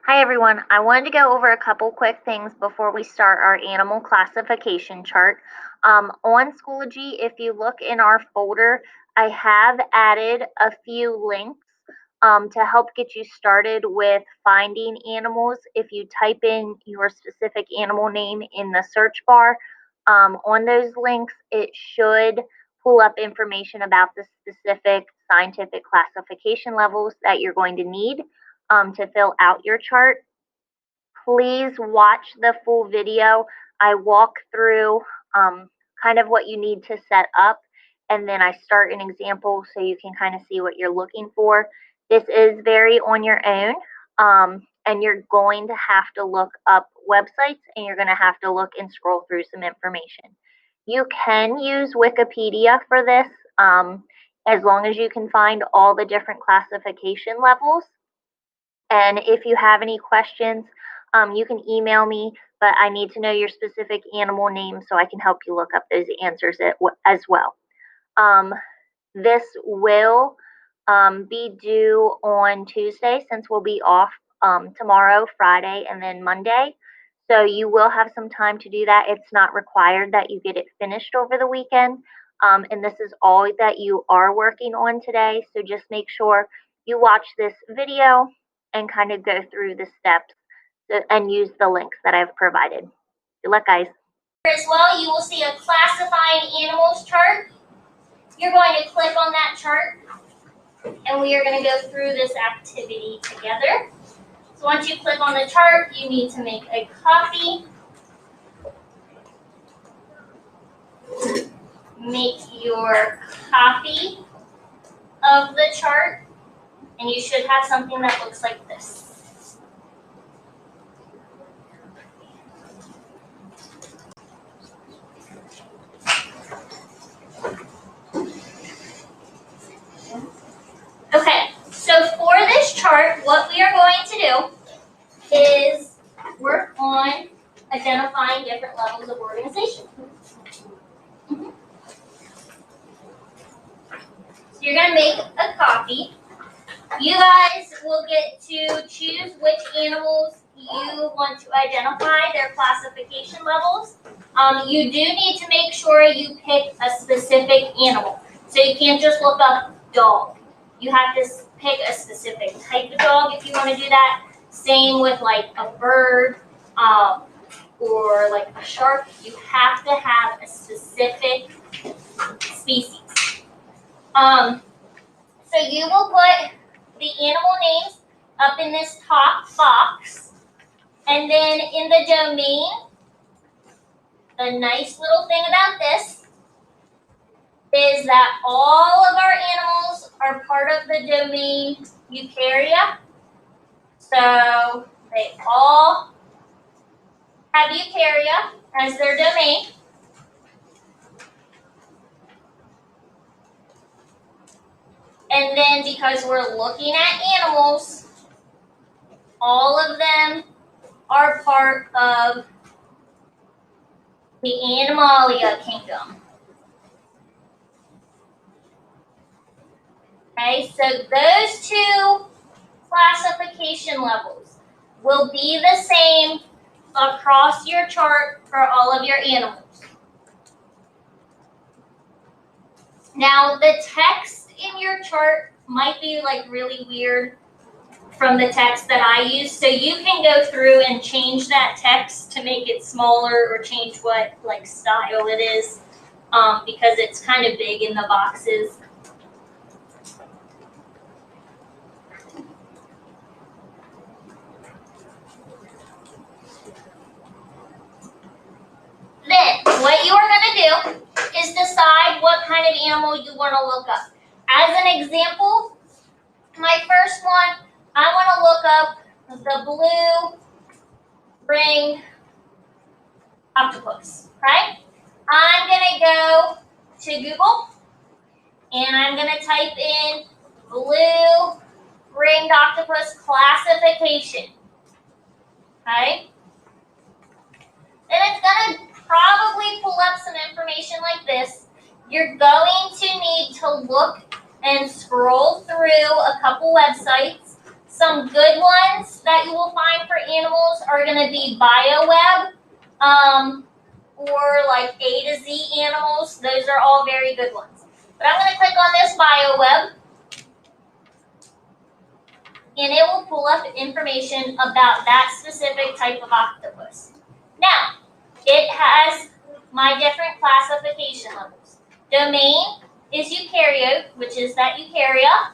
Hi everyone, I wanted to go over a couple quick things before we start our animal classification chart. On Schoology, if you look in our folder, I have added a few links to help get you started with finding animals. If you type in your specific animal name in the search bar, on those links, it should pull up information about the specific scientific classification levels that you're going to need to fill out your chart. Please watch the full video. I walk through kind of what you need to set up, and then I start an example so you can kind of see what you're looking for. This is very on your own, and you're going to have to look up websites, and you're going to have to look and scroll through some information. You can use Wikipedia for this, as long as you can find all the different classification levels. And if you have any questions, you can email me, but I need to know your specific animal name so I can help you look up those answers as well. This will be due on Tuesday since we'll be off tomorrow, Friday, and then Monday. So you will have some time to do that. It's not required that you get it finished over the weekend. And this is all that you are working on today. So just make sure you watch this video and kind of go through the steps and use the links that I've provided. Good luck, guys. As well, you will see a classifying animals chart. You're going to click on that chart, and we are going to go through this activity together. So once you click on the chart, you need to make a copy. Make your copy of the chart, and you should have something that looks like this. Okay, so for this chart, what we are going to do is work on identifying different levels of organization. So you're going to make a copy. You guys will get to choose which animals you want to identify, their classification levels. You do need to make sure you pick a specific animal. So you can't just look up dog. You have to pick a specific type of dog if you want to do that. Same with like a bird or like a shark. You have to have a specific species. So you will put the animal names up in this top box. And then in the domain, the nice little thing about this is that all of our animals are part of the domain Eukarya. So they all have Eukarya as their domain. And then because we're looking at animals, all of them are part of the Animalia kingdom. Okay, so those two classification levels will be the same across your chart for all of your animals. Now, the text in your chart might be like really weird from the text that I use, so you can go through and change that text to make it smaller or change what like style it is because it's kind of big in the boxes. Then, what you are going to do is decide what kind of animal you want to look up. As an example, my first one, I want to look up the blue ringed octopus, right? I'm going to go to Google, and I'm going to type in blue ringed octopus classification, okay? Then it's going to probably pull up some information like this. You're going to need to look and scroll through a couple websites. Some good ones that you will find for animals are going to be BioWeb, or like A to Z animals. Those are all very good ones. But I'm going to click on this BioWeb, and it will pull up information about that specific type of octopus. Now, it has my different classification levels. Domain is eukaryote, which is that eukarya.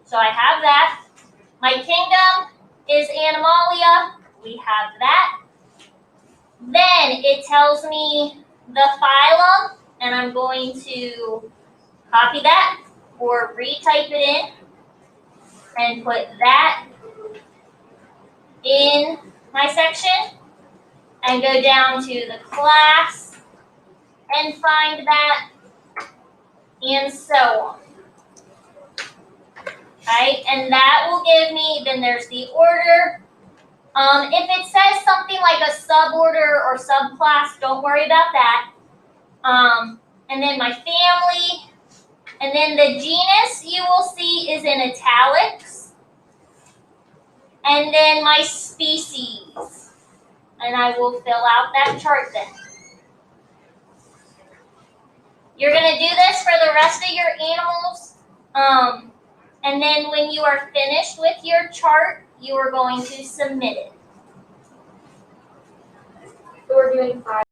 So I have that. My kingdom is Animalia. We have that. Then it tells me the phylum, and I'm going to copy that or retype it in and put that in my section and go down to the class and find that, and so on. Right, and that will give me, then there's the order. If it says something like a suborder or subclass, don't worry about that. And then my family, and then the genus you will see is in italics. And then my species. And I will fill out that chart then. You're going to do this for the rest of your animals. And then when you are finished with your chart, you are going to submit it. So we're doing 5.